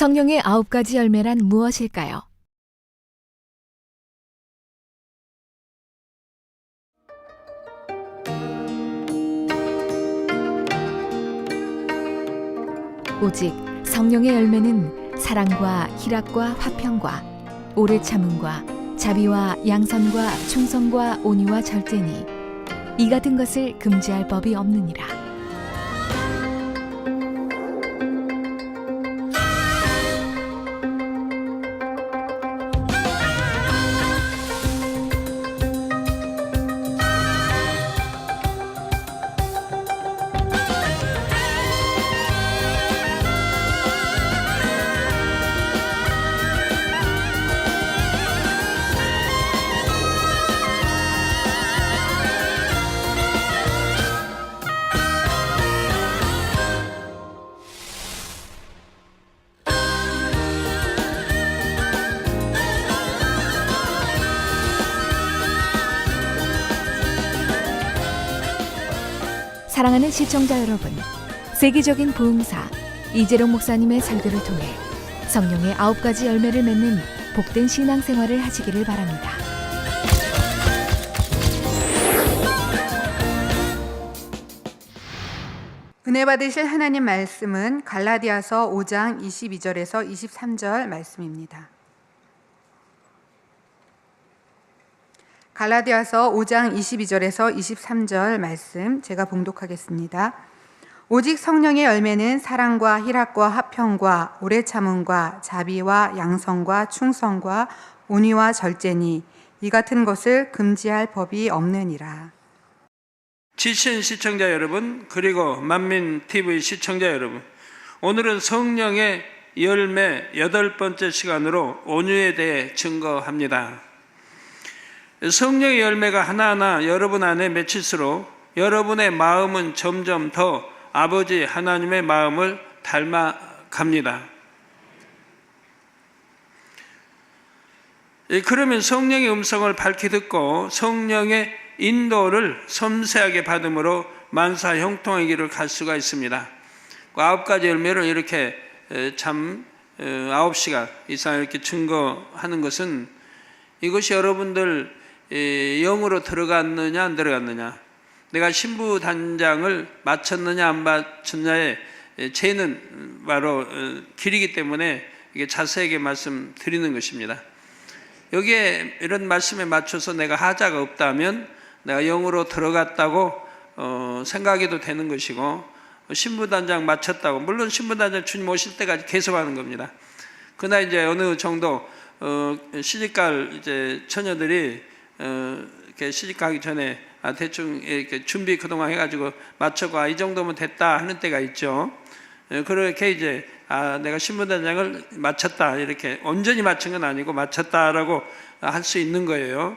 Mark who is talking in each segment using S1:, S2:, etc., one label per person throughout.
S1: 성령의 9가지 열매란 무엇일까요? 오직 성령의 열매는 사랑과 희락과 화평과 오래 참음과 자비와 양선과 충성과 온유와 절제니 이 같은 것을 금지할 법이 없느니라. 사랑하는 시청자 여러분, 세계적인 부흥사 이재룡 목사님의 설교를 통해 성령의 9가지 열매를 맺는 복된 신앙생활을 하시기를 바랍니다.
S2: 은혜 받으실 하나님 말씀은 갈라디아서 5장 22절에서 23절 말씀입니다. 갈라디아서 5장 22절에서 23절 말씀 제가 봉독하겠습니다. 오직 성령의 열매는 사랑과 희락과 화평과 오래 참음과 자비와 양선과 충성과 온유와 절제니 이 같은 것을 금지할 법이 없느니라.
S3: 지친 시청자 여러분, 그리고 만민TV 시청자 여러분, 오늘은 성령의 열매 8번째 시간으로 온유에 대해 증거합니다. 성령의 열매가 하나하나 여러분 안에 맺힐수록 여러분의 마음은 점점 더 아버지 하나님의 마음을 닮아갑니다. 그러면 성령의 음성을 밝히 듣고 성령의 인도를 섬세하게 받음으로 만사 형통의 길을 갈 수가 있습니다. 9가지 열매를 이렇게 9시간 이상 이렇게 증거하는 것은 이것이 여러분들 영으로 들어갔느냐 안 들어갔느냐, 내가 신부단장을 마쳤느냐 안 마쳤느냐의 죄는 바로 길이기 때문에 이게 자세하게 말씀드리는 것입니다. 여기에 이런 말씀에 맞춰서 내가 하자가 없다면 내가 영으로 들어갔다고 생각해도 되는 것이고, 신부단장 마쳤다고, 물론 신부단장 주님 오실 때까지 계속하는 겁니다. 그러나 이제 어느 정도 시집갈 이제 처녀들이 이렇게 시집가기 전에 대충 이렇게 준비 그동안 해가지고 맞춰가 이 정도면 됐다 하는 때가 있죠. 그렇게 이제 내가 신부단장을 마쳤다, 이렇게 온전히 마친 건 아니고 마쳤다라고 할 수 있는 거예요.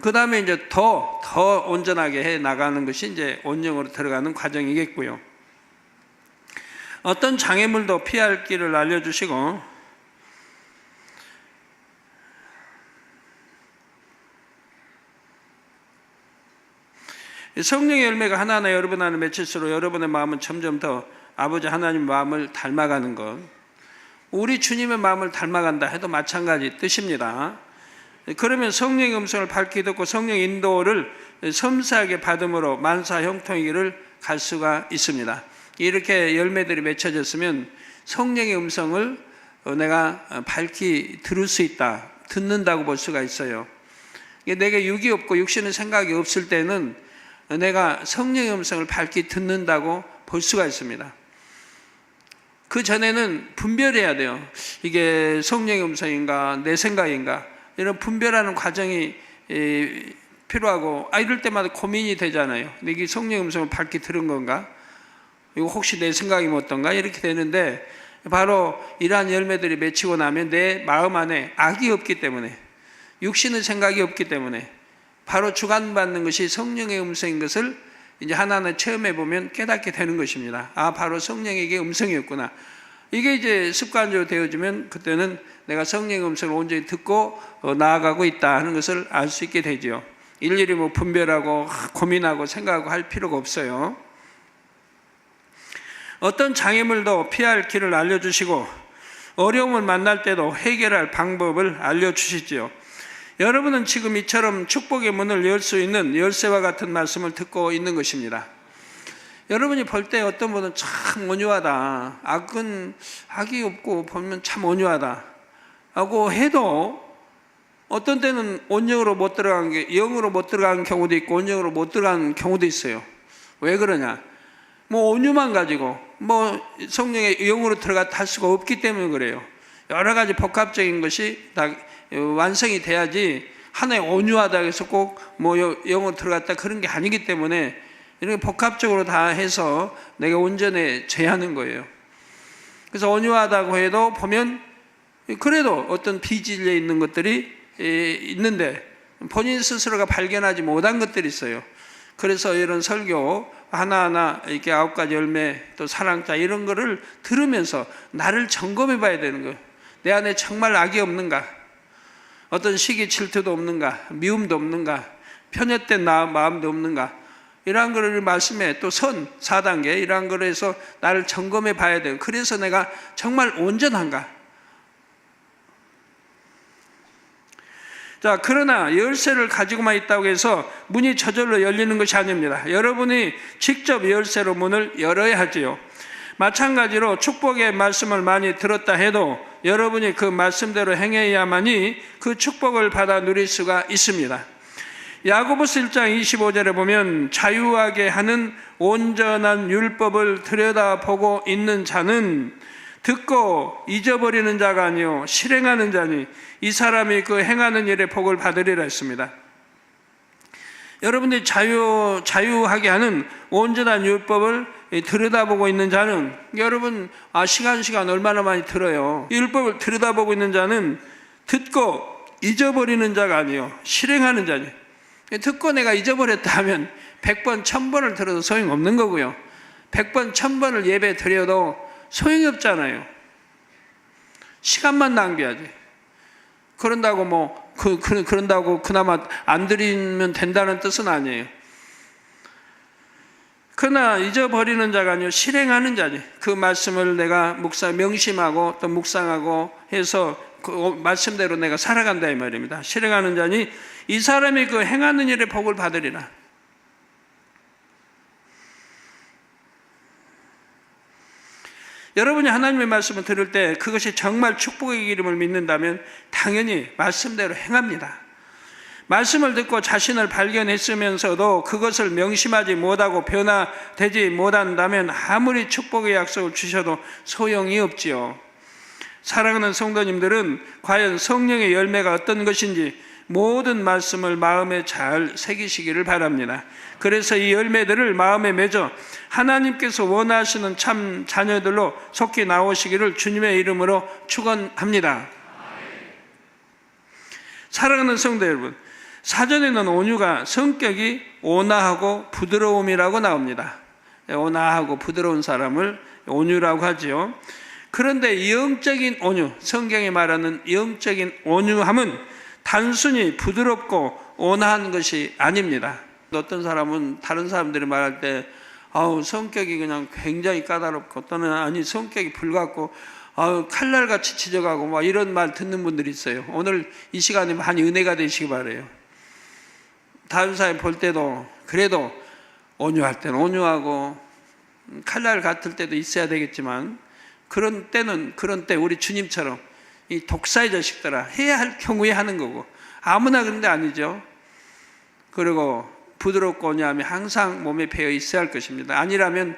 S3: 그 다음에 이제 더 온전하게 해 나가는 것이 이제 온영으로 들어가는 과정이겠고요. 어떤 장애물도 피할 길을 알려주시고, 성령의 열매가 하나하나 여러분 안에 맺힐수록 여러분의 마음은 점점 더 아버지 하나님 마음을 닮아가는 것, 우리 주님의 마음을 닮아간다 해도 마찬가지 뜻입니다. 그러면 성령의 음성을 밝히 듣고 성령의 인도를 섬세하게 받음으로 만사 형통의 길을 갈 수가 있습니다. 이렇게 열매들이 맺혀졌으면 성령의 음성을 내가 밝히 들을 수 있다, 듣는다고 볼 수가 있어요. 내게 육이 없고 육신의 생각이 없을 때는 내가 성령의 음성을 밝히 듣는다고 볼 수가 있습니다. 그 전에는 분별해야 돼요. 이게 성령의 음성인가 내 생각인가, 이런 분별하는 과정이 필요하고, 이럴 때마다 고민이 되잖아요. 이게 성령의 음성을 밝히 들은 건가, 이거 혹시 내 생각이면 어떤가, 이렇게 되는데, 바로 이러한 열매들이 맺히고 나면 내 마음 안에 악이 없기 때문에, 육신의 생각이 없기 때문에 바로 주관받는 것이 성령의 음성인 것을 이제 하나하나 체험해 보면 깨닫게 되는 것입니다. 바로 성령에게 음성이었구나. 이게 이제 습관적으로 되어지면 그때는 내가 성령의 음성을 온전히 듣고 나아가고 있다 하는 것을 알 수 있게 되죠. 일일이 분별하고 고민하고 생각하고 할 필요가 없어요. 어떤 장애물도 피할 길을 알려주시고 어려움을 만날 때도 해결할 방법을 알려주시지요. 여러분은 지금 이처럼 축복의 문을 열 수 있는 열쇠와 같은 말씀을 듣고 있는 것입니다. 여러분이 볼 때 어떤 분은 참 온유하다, 악이 없고 보면 참 온유하다 하고 해도 어떤 때는 온영으로 못 들어간 게 영으로 못 들어간 경우도 있고 온영으로 못 들어간 경우도 있어요. 왜 그러냐? 뭐 온유만 가지고 뭐 성령의 영으로 들어갔다 할 수가 없기 때문에 그래요. 여러 가지 복합적인 것이 다 완성이 돼야지 하나의 온유하다 해서 꼭 뭐 영으로 들어갔다 그런 게 아니기 때문에 이렇게 복합적으로 다 해서 내가 온전해져야 하는 거예요. 그래서 온유하다고 해도 보면 그래도 어떤 비진리에 있는 것들이 있는데 본인 스스로가 발견하지 못한 것들이 있어요. 그래서 이런 설교 하나하나 이렇게 9가지 열매 또 사랑자 이런 거를 들으면서 나를 점검해 봐야 되는 거예요. 내 안에 정말 악이 없는가? 어떤 시기 질투도 없는가? 미움도 없는가? 편협된 마음도 없는가? 이러한 거를 말씀에 또 4단계 이러한 거를 해서 나를 점검해 봐야 돼요. 그래서 내가 정말 온전한가? 자, 그러나 열쇠를 가지고만 있다고 해서 문이 저절로 열리는 것이 아닙니다. 여러분이 직접 열쇠로 문을 열어야 하지요. 마찬가지로 축복의 말씀을 많이 들었다 해도 여러분이 그 말씀대로 행해야만이 그 축복을 받아 누릴 수가 있습니다. 야고보서 1장 25절에 보면 자유하게 하는 온전한 율법을 들여다보고 있는 자는 듣고 잊어버리는 자가 아니요 실행하는 자니 이 사람이 그 행하는 일의 복을 받으리라 했습니다. 여러분들이 자유하게 하는 온전한 율법을 들여다보고 있는 자는 여러분 시간 얼마나 많이 들어요. 율법을 들여다보고 있는 자는 듣고 잊어버리는 자가 아니요 실행하는 자니. 듣고 내가 잊어버렸다 하면 100번 1000번을 들어도 소용없는 거고요. 100번 1000번을 예배 드려도 소용이 없잖아요. 시간만 낭비하지. 그런다고 그런다고 그나마 안 드리면 된다는 뜻은 아니에요. 그러나 잊어버리는 자가 아니요 실행하는 자니. 그 말씀을 내가 명심하고 또 묵상하고 해서 그 말씀대로 내가 살아간다 이 말입니다. 실행하는 자니 이 사람이 그 행하는 일의 복을 받으리라. 여러분이 하나님의 말씀을 들을 때 그것이 정말 축복의 이름을 믿는다면 당연히 말씀대로 행합니다. 말씀을 듣고 자신을 발견했으면서도 그것을 명심하지 못하고 변화되지 못한다면 아무리 축복의 약속을 주셔도 소용이 없지요. 사랑하는 성도님들은 과연 성령의 열매가 어떤 것인지 모든 말씀을 마음에 잘 새기시기를 바랍니다. 그래서 이 열매들을 마음에 맺어 하나님께서 원하시는 참 자녀들로 속히 나오시기를 주님의 이름으로 축원합니다. 사랑하는 성도 여러분, 사전에는 온유가 성격이 온화하고 부드러움이라고 나옵니다. 온화하고 부드러운 사람을 온유라고 하지요. 그런데 영적인 온유, 성경이 말하는 영적인 온유함은 단순히 부드럽고 온화한 것이 아닙니다. 어떤 사람은 다른 사람들이 말할 때 성격이 그냥 굉장히 까다롭고 또는 아니 성격이 불같고 칼날같이 지져가고 막 이런 말 듣는 분들이 있어요. 오늘 이 시간에 많이 은혜가 되시기 바라요. 다른 사람 볼 때도 그래도 온유할 때는 온유하고 칼날 같을 때도 있어야 되겠지만 그런 때 우리 주님처럼 이 독사의 자식들아 해야 할 경우에 하는 거고 아무나 그런 데 아니죠. 그리고 부드럽고 온유함이 항상 몸에 배어 있어야 할 것입니다. 아니라면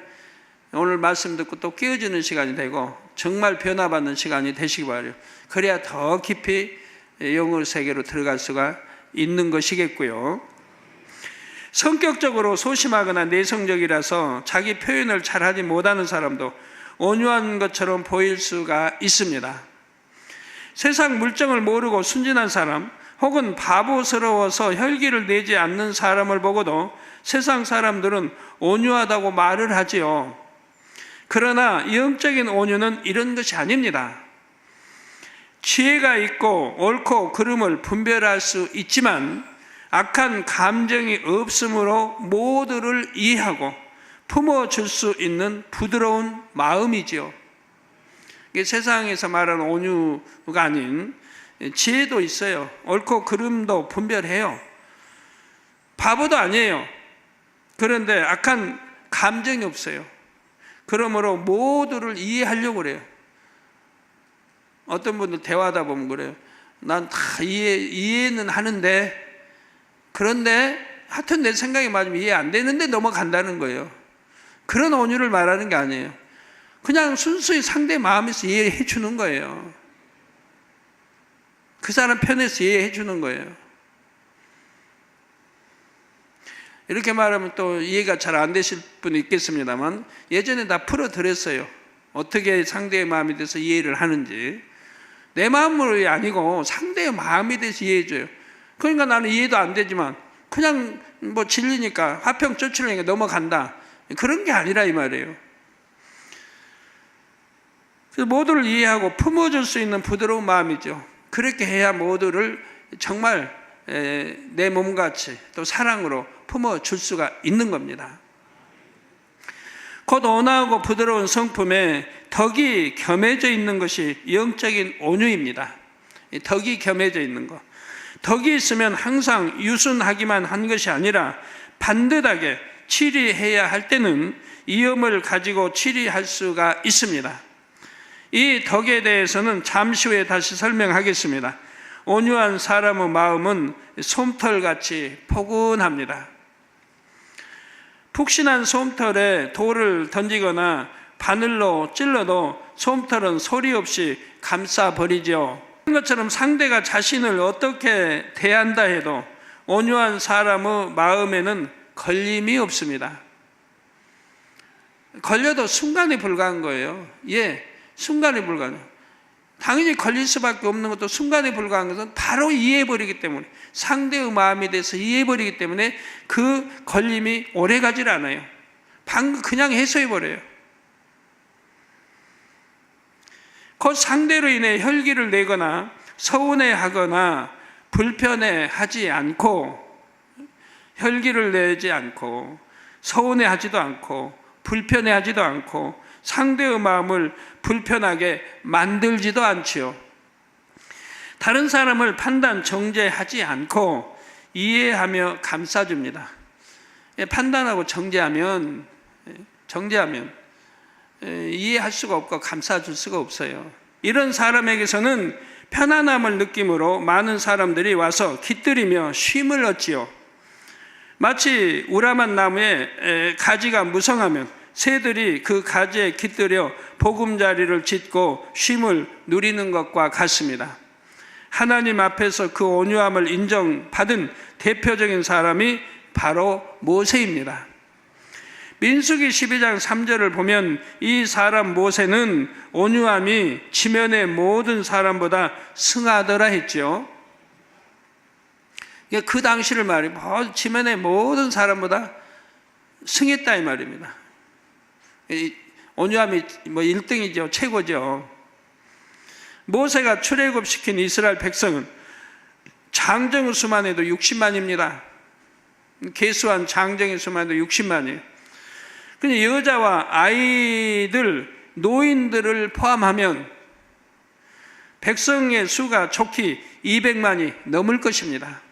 S3: 오늘 말씀 듣고 또 깨어지는 시간이 되고 정말 변화받는 시간이 되시기 바라요. 그래야 더 깊이 영의 세계로 들어갈 수가 있는 것이겠고요. 성격적으로 소심하거나 내성적이라서 자기 표현을 잘하지 못하는 사람도 온유한 것처럼 보일 수가 있습니다. 세상 물정을 모르고 순진한 사람 혹은 바보스러워서 혈기를 내지 않는 사람을 보고도 세상 사람들은 온유하다고 말을 하지요. 그러나 영적인 온유는 이런 것이 아닙니다. 지혜가 있고 옳고 그름을 분별할 수 있지만 악한 감정이 없으므로 모두를 이해하고 품어줄 수 있는 부드러운 마음이지요. 이게 세상에서 말하는 온유가 아닌 지혜도 있어요. 옳고 그름도 분별해요. 바보도 아니에요. 그런데 악한 감정이 없어요. 그러므로 모두를 이해하려고 그래요. 어떤 분들 대화하다 보면 그래요. 난 다 이해는 하는데, 그런데 하여튼 내 생각이 맞으면 이해 안 되는데 넘어간다는 거예요. 그런 온유를 말하는 게 아니에요. 그냥 순수히 상대 마음에서 이해해 주는 거예요. 그 사람 편에서 이해해 주는 거예요. 이렇게 말하면 또 이해가 잘 안 되실 분이 있겠습니다만, 예전에 다 풀어드렸어요. 어떻게 상대의 마음에 대해서 이해를 하는지. 내 마음으로 아니고 상대의 마음에 대해서 이해해줘요. 그러니까 나는 이해도 안 되지만 그냥 뭐 질리니까 화평 쫓으려니까 넘어간다. 그런 게 아니라 이 말이에요. 그래서 모두를 이해하고 품어줄 수 있는 부드러운 마음이죠. 그렇게 해야 모두를 정말 내 몸같이 또 사랑으로 품어줄 수가 있는 겁니다. 곧 온화하고 부드러운 성품에 덕이 겸해져 있는 것이 영적인 온유입니다. 덕이 겸해져 있는 것. 덕이 있으면 항상 유순하기만 한 것이 아니라 반듯하게 치리해야 할 때는 이음을 가지고 치리할 수가 있습니다. 이 덕에 대해서는 잠시 후에 다시 설명하겠습니다. 온유한 사람의 마음은 솜털같이 포근합니다. 푹신한 솜털에 돌을 던지거나 바늘로 찔러도 솜털은 소리 없이 감싸버리죠. 그런 것처럼 상대가 자신을 어떻게 대한다 해도 온유한 사람의 마음에는 걸림이 없습니다. 걸려도 순간에 불과한 거예요. 순간에 불과해요. 당연히 걸릴 수밖에 없는 것도 순간에 불과한 것은 바로 이해해버리기 때문에, 상대의 마음에 대해서 이해해버리기 때문에 그 걸림이 오래가질 않아요. 방금 그냥 해소해버려요. 곧 상대로 인해 혈기를 내거나 서운해하거나 불편해하지 않고, 혈기를 내지 않고 서운해하지도 않고 불편해하지도 않고 상대의 마음을 불편하게 만들지도 않지요. 다른 사람을 판단, 정죄하지 않고 이해하며 감싸줍니다. 판단하고 정죄하면 이해할 수가 없고 감싸줄 수가 없어요. 이런 사람에게서는 편안함을 느낌으로 많은 사람들이 와서 깃들이며 쉼을 얻지요. 마치 우라만 나무에 가지가 무성하면 새들이 그 가지에 깃들여 보금자리를 짓고 쉼을 누리는 것과 같습니다. 하나님 앞에서 그 온유함을 인정받은 대표적인 사람이 바로 모세입니다. 민수기 12장 3절을 보면 이 사람 모세는 온유함이 지면의 모든 사람보다 승하더라 했죠. 그 당시를 말이에요. 지면의 모든 사람보다 승했다 이 말입니다. 온유함이 1등이죠. 최고죠. 모세가 출애굽시킨 이스라엘 백성은 장정의 수만 해도 60만입니다. 계수한 장정의 수만 해도 60만이에요. 근데 여자와 아이들, 노인들을 포함하면 백성의 수가 좋게 200만이 넘을 것입니다.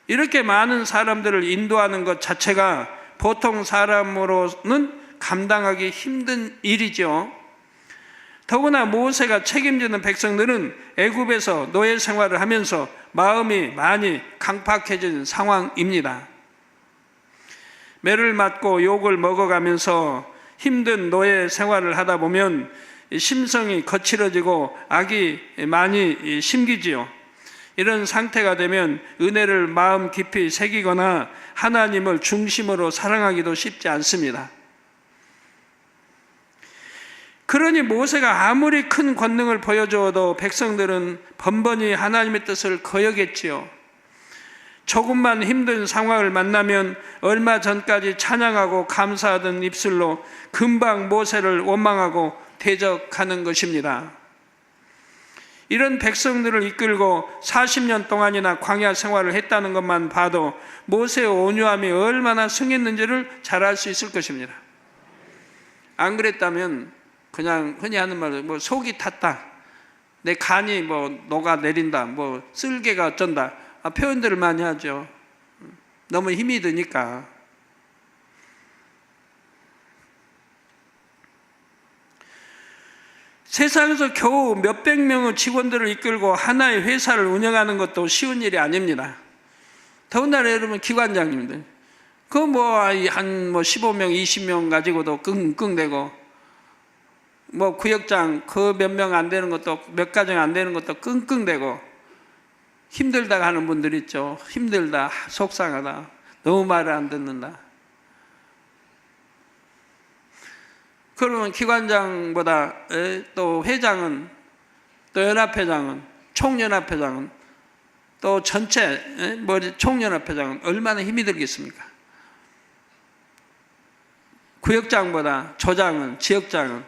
S3: 이렇게 많은 사람들을 인도하는 것 자체가 보통 사람으로는 감당하기 힘든 일이죠. 더구나 모세가 책임지는 백성들은 애굽에서 노예 생활을 하면서 마음이 많이 강팍해진 상황입니다. 매를 맞고 욕을 먹어가면서 힘든 노예 생활을 하다 보면 심성이 거칠어지고 악이 많이 심기지요. 이런 상태가 되면 은혜를 마음 깊이 새기거나 하나님을 중심으로 사랑하기도 쉽지 않습니다. 그러니 모세가 아무리 큰 권능을 보여주어도 백성들은 번번이 하나님의 뜻을 거역했지요. 조금만 힘든 상황을 만나면 얼마 전까지 찬양하고 감사하던 입술로 금방 모세를 원망하고 대적하는 것입니다. 이런 백성들을 이끌고 40년 동안이나 광야 생활을 했다는 것만 봐도 모세의 온유함이 얼마나 승했는지를 잘 알 수 있을 것입니다. 안 그랬다면 그냥 흔히 하는 말로 뭐 속이 탔다, 내 간이 뭐 녹아내린다, 뭐 쓸개가 어쩐다, 표현들을 많이 하죠. 너무 힘이 드니까. 세상에서 겨우 몇백 명의 직원들을 이끌고 하나의 회사를 운영하는 것도 쉬운 일이 아닙니다. 더군다나 여러분 기관장님들, 그 뭐 한 뭐 15명, 20명 가지고도 끙끙대고, 뭐 구역장 그 몇 명 안 되는 것도, 몇 가정 안 되는 것도 끙끙대고 힘들다 하는 분들 있죠. 힘들다, 속상하다, 너무 말을 안 듣는다. 그러면 기관장보다 또 회장은, 또 연합회장은, 총연합회장은, 또 전체 총연합회장은 얼마나 힘이 들겠습니까? 구역장보다 조장은, 지역장은,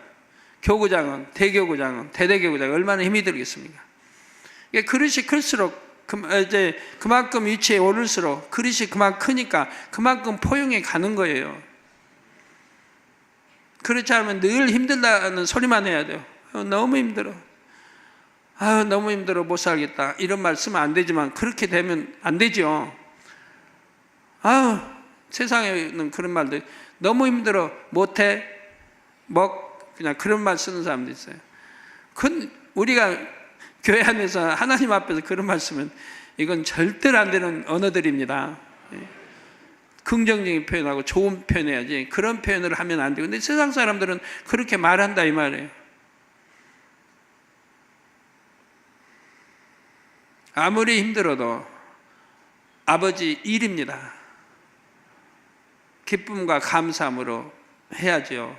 S3: 교구장은, 대교구장은, 대대교구장은 얼마나 힘이 들겠습니까? 그릇이 클수록 이제 그만큼 위치에 오를수록 그릇이 그만 크니까 그만큼 포용해 가는 거예요. 그렇지 않으면 늘 힘들다는 소리만 해야 돼요. 너무 힘들어. 너무 힘들어, 못 살겠다. 이런 말 쓰면 안 되지만 그렇게 되면 안 되죠. 세상에는 그런 말들, 너무 힘들어, 못해, 그냥 그런 말 쓰는 사람도 있어요. 우리가 교회 안에서 하나님 앞에서 그런 말 쓰면 이건 절대로 안 되는 언어들입니다. 긍정적인 표현하고 좋은 표현해야지, 그런 표현을 하면 안 돼요. 근데 세상 사람들은 그렇게 말한다 이 말이에요. 아무리 힘들어도 아버지 일입니다. 기쁨과 감사함으로 해야죠.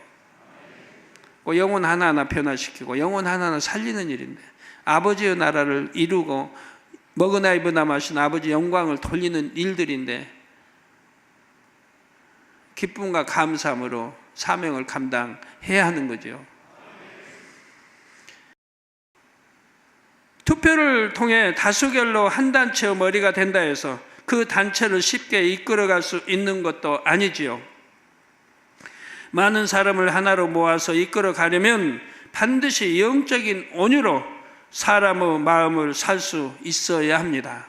S3: 영혼 하나하나 변화시키고 영혼 하나하나 살리는 일인데, 아버지의 나라를 이루고 먹으나 입으나 마시나 아버지 영광을 돌리는 일들인데, 기쁨과 감사함으로 사명을 감당해야 하는 거죠. 투표를 통해 다수결로 한 단체의 머리가 된다 해서 그 단체를 쉽게 이끌어갈 수 있는 것도 아니지요. 많은 사람을 하나로 모아서 이끌어가려면 반드시 영적인 온유로 사람의 마음을 살 수 있어야 합니다.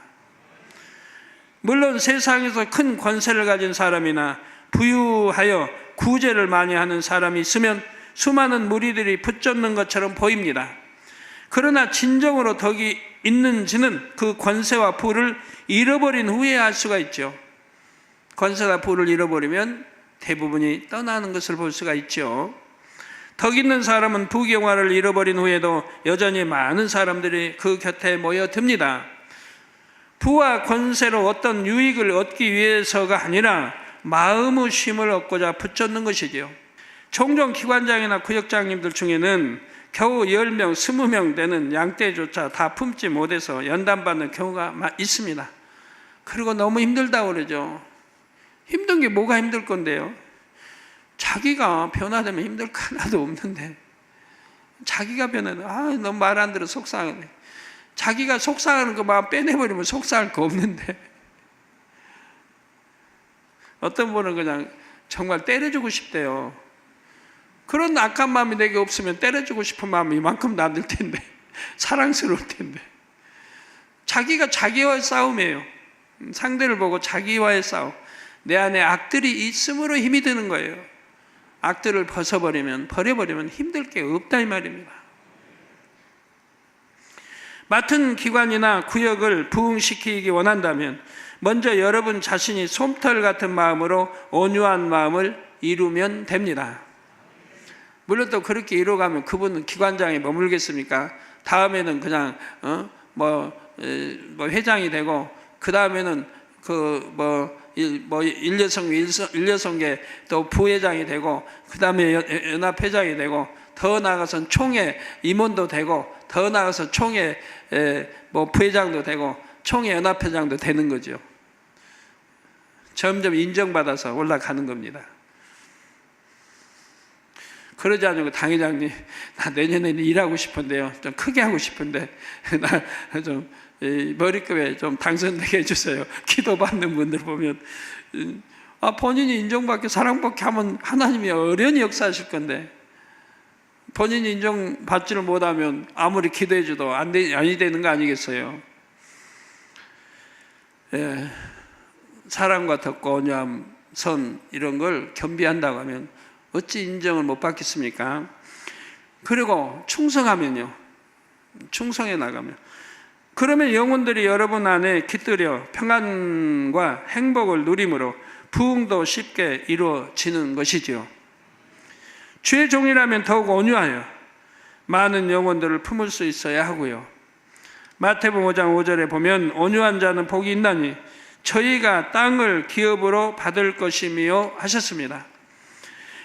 S3: 물론 세상에서 큰 권세를 가진 사람이나 부유하여 구제를 많이 하는 사람이 있으면 수많은 무리들이 붙잡는 것처럼 보입니다. 그러나 진정으로 덕이 있는지는 그 권세와 부를 잃어버린 후에 알 수가 있죠. 권세와 부를 잃어버리면 대부분이 떠나는 것을 볼 수가 있죠. 덕 있는 사람은 부경화를 잃어버린 후에도 여전히 많은 사람들이 그 곁에 모여듭니다. 부와 권세로 어떤 유익을 얻기 위해서가 아니라 마음의 쉼을 얻고자 붙잡는 것이지요. 종종 기관장이나 구역장님들 중에는 겨우 10명, 20명 되는 양떼조차 다 품지 못해서 연단받는 경우가 있습니다. 그리고 너무 힘들다고 그러죠. 힘든 게 뭐가 힘들 건데요? 자기가 변화되면 힘들 거 하나도 없는데, 자기가 변화되면 너무 말 안 들어 속상하네. 자기가 속상하는 거 마음 빼내버리면 속상할 거 없는데, 어떤 분은 그냥 정말 때려주고 싶대요. 그런 악한 마음이 내게 없으면 때려주고 싶은 마음이 이만큼 나들 텐데, 사랑스러울 텐데. 자기가 자기와의 싸움이에요. 상대를 보고 자기와의 싸움. 내 안에 악들이 있음으로 힘이 드는 거예요. 악들을 버려버리면 힘들 게 없다 이 말입니다. 맡은 기관이나 구역을 부흥시키기 원한다면 먼저 여러분 자신이 솜털 같은 마음으로 온유한 마음을 이루면 됩니다. 물론 또 그렇게 이루어가면 그분은 기관장에 머물겠습니까? 다음에는 그냥 회장이 되고, 그 다음에는 일여성계 또 부회장이 되고, 그 다음에 연합회장이 되고, 더 나아가서는 총회 임원도 되고, 더 나아가서 총회 부회장도 되고, 총회 연합회장도 되는 거죠. 점점 인정받아서 올라가는 겁니다. 그러지 않고 당회장님, 나 내년에는 일하고 싶은데요, 좀 크게 하고 싶은데 나 좀 머리급에 좀 당선되게 해주세요. 기도받는 분들 보면 본인이 인정받게 사랑받게 하면 하나님이 어련히 역사하실 건데, 본인이 인정받지를 못하면 아무리 기도해줘도 아니 되는 거 아니겠어요? 예, 사랑과 덕과 온유함, 선 이런 걸 겸비한다고 하면 어찌 인정을 못 받겠습니까? 그리고 충성하면요, 충성해 나가면, 그러면 영혼들이 여러분 안에 깃들여 평안과 행복을 누림으로 부흥도 쉽게 이루어지는 것이지요. 주의 종이라면 더욱 온유하여 많은 영혼들을 품을 수 있어야 하고요. 마태복음 5장 5절에 보면 온유한 자는 복이 있나니 저희가 땅을 기업으로 받을 것이며 하셨습니다.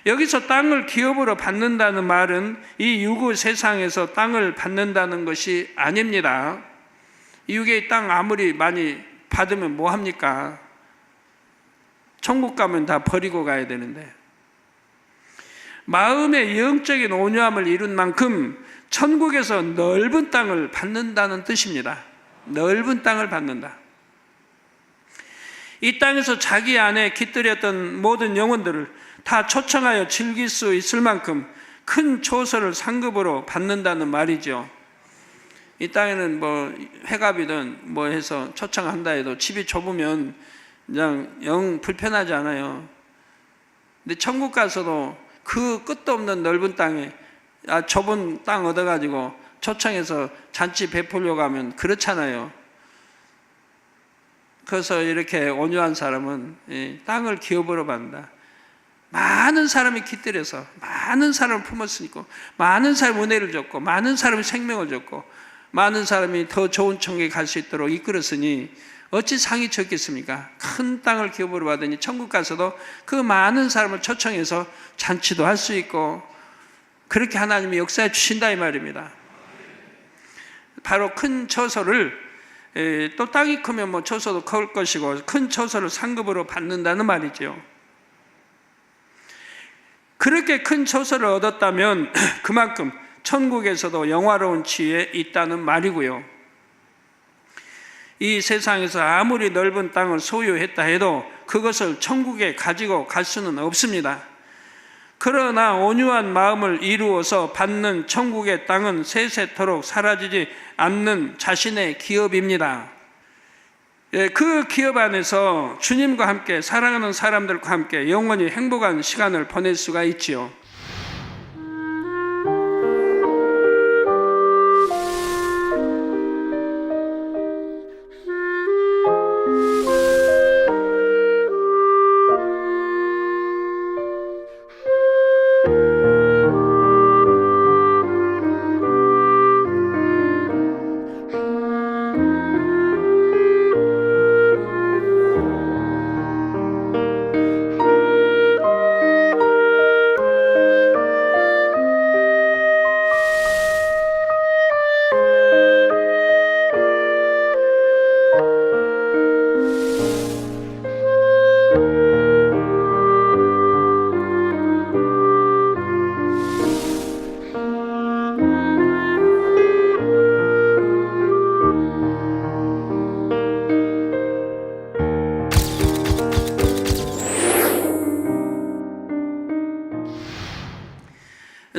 S3: 여기서 땅을 기업으로 받는다는 말은 이 유구 세상에서 땅을 받는다는 것이 아닙니다. 이 육의 땅 아무리 많이 받으면 뭐 합니까? 천국 가면 다 버리고 가야 되는데, 마음의 영적인 온유함을 이룬 만큼 천국에서 넓은 땅을 받는다는 뜻입니다. 넓은 땅을 받는다. 이 땅에서 자기 안에 깃들였던 모든 영혼들을 다 초청하여 즐길 수 있을 만큼 큰 초소를 상급으로 받는다는 말이죠. 이 땅에는 뭐 회갑이든 뭐 해서 초청한다 해도 집이 좁으면 그냥 영 불편하지 않아요. 근데 천국 가서도 그 끝도 없는 넓은 땅에 좁은 땅 얻어가지고 초청해서 잔치 베풀려고 하면 그렇잖아요. 그래서 이렇게 온유한 사람은 땅을 기업으로 받는다. 많은 사람이 깃들여서 많은 사람을 품었으니까 많은 사람이 은혜를 줬고 많은 사람이 생명을 줬고 많은 사람이 더 좋은 천국에 갈 수 있도록 이끌었으니 어찌 상이 적겠습니까? 큰 땅을 기업으로 받으니 천국 가서도 그 많은 사람을 초청해서 잔치도 할 수 있고 그렇게 하나님이 역사해 주신다 이 말입니다. 바로 큰 처소를, 또 땅이 크면 뭐 처소도 커올 것이고 큰 처소를 상급으로 받는다는 말이죠. 그렇게 큰 처소를 얻었다면 그만큼 천국에서도 영화로운 지위에 있다는 말이고요. 이 세상에서 아무리 넓은 땅을 소유했다 해도 그것을 천국에 가지고 갈 수는 없습니다. 그러나 온유한 마음을 이루어서 받는 천국의 땅은 세세토록 사라지지 않는 자신의 기업입니다. 그 기업 안에서 주님과 함께 사랑하는 사람들과 함께 영원히 행복한 시간을 보낼 수가 있지요.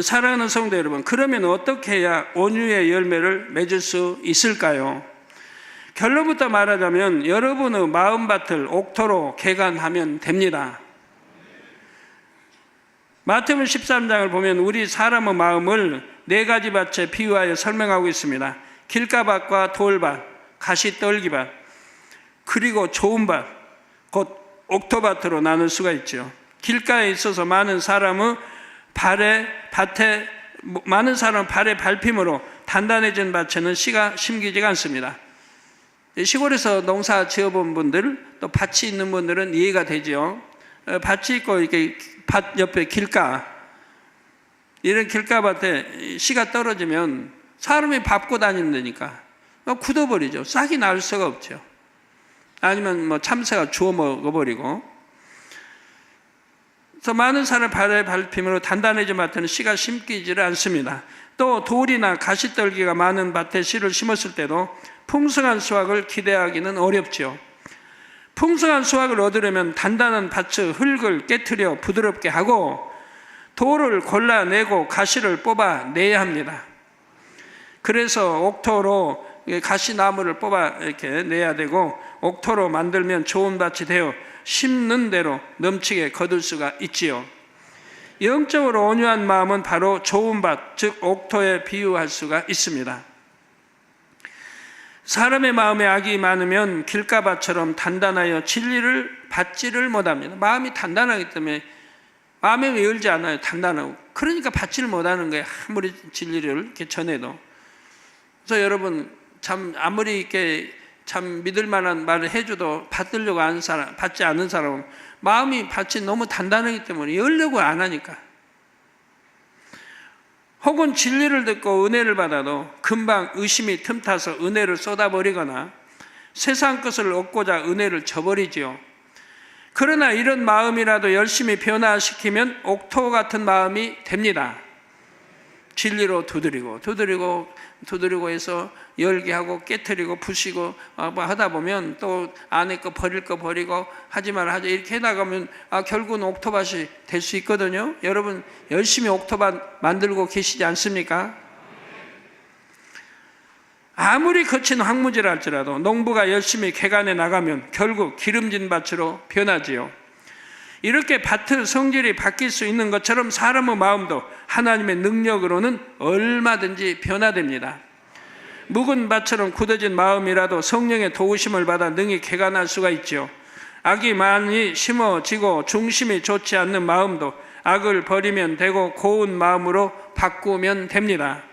S3: 사랑하는 성도 여러분, 그러면 어떻게 해야 온유의 열매를 맺을 수 있을까요? 결론부터 말하자면 여러분의 마음밭을 옥토로 개간하면 됩니다. 마태복음 13장을 보면 우리 사람의 마음을 네 가지 밭에 비유하여 설명하고 있습니다. 길가밭과 돌밭, 가시떨기밭, 그리고 좋은 밭, 곧 옥토밭으로 나눌 수가 있죠. 길가에 있어서 많은 사람의 많은 사람 발의 밟힘으로 단단해진 밭에는 씨가 심기지가 않습니다. 시골에서 농사 지어본 분들, 또 밭이 있는 분들은 이해가 되죠. 밭이 있고 이렇게 밭 옆에 길가, 이런 길가밭에 씨가 떨어지면 사람이 밟고 다닌다니까 굳어버리죠. 싹이 날 수가 없죠. 아니면 뭐 참새가 주워 먹어버리고. 그래서 많은 사람의 발의 밟힘으로 단단해진 밭에는 씨가 심기지를 않습니다. 또 돌이나 가시떨기가 많은 밭에 씨를 심었을 때도 풍성한 수확을 기대하기는 어렵죠. 풍성한 수확을 얻으려면 단단한 밭의 흙을 깨트려 부드럽게 하고 돌을 골라내고 가시를 뽑아내야 합니다. 그래서 옥토로 가시나무를 뽑아 이렇게 내야 되고, 옥토로 만들면 좋은 밭이 되어 심는 대로 넘치게 거둘 수가 있지요. 영적으로 온유한 마음은 바로 좋은 밭, 즉 옥토에 비유할 수가 있습니다. 사람의 마음에 악이 많으면 길가밭처럼 단단하여 진리를 받지를 못합니다. 마음이 단단하기 때문에 마음에 왜 열지 않아요? 단단하고. 그러니까 받지를 못하는 거예요. 아무리 진리를 이렇게 전해도. 그래서 여러분, 참 아무리 이렇게 참 믿을 만한 말을 해줘도 받으려고 하는 사람, 받지 않는 사람은 마음이 받지 너무 단단하기 때문에 열려고 안 하니까. 혹은 진리를 듣고 은혜를 받아도 금방 의심이 틈타서 은혜를 쏟아버리거나 세상 것을 얻고자 은혜를 저버리지요. 그러나 이런 마음이라도 열심히 변화시키면 옥토 같은 마음이 됩니다. 진리로 두드리고 해서 열게 하고 깨트리고 부시고 뭐 하다 보면 또 안에 거 버릴 거 버리고 하지 말아 하자 이렇게 해나가면 결국은 옥토밭이 될 수 있거든요. 여러분 열심히 옥토밭 만들고 계시지 않습니까? 아무리 거친 황무지라 할지라도 농부가 열심히 개간해 나가면 결국 기름진 밭으로 변하지요. 이렇게 밭의 성질이 바뀔 수 있는 것처럼 사람의 마음도 하나님의 능력으로는 얼마든지 변화됩니다. 묵은 밭처럼 굳어진 마음이라도 성령의 도우심을 받아 능히 개간할 수가 있죠. 악이 많이 심어지고 중심이 좋지 않는 마음도 악을 버리면 되고 고운 마음으로 바꾸면 됩니다.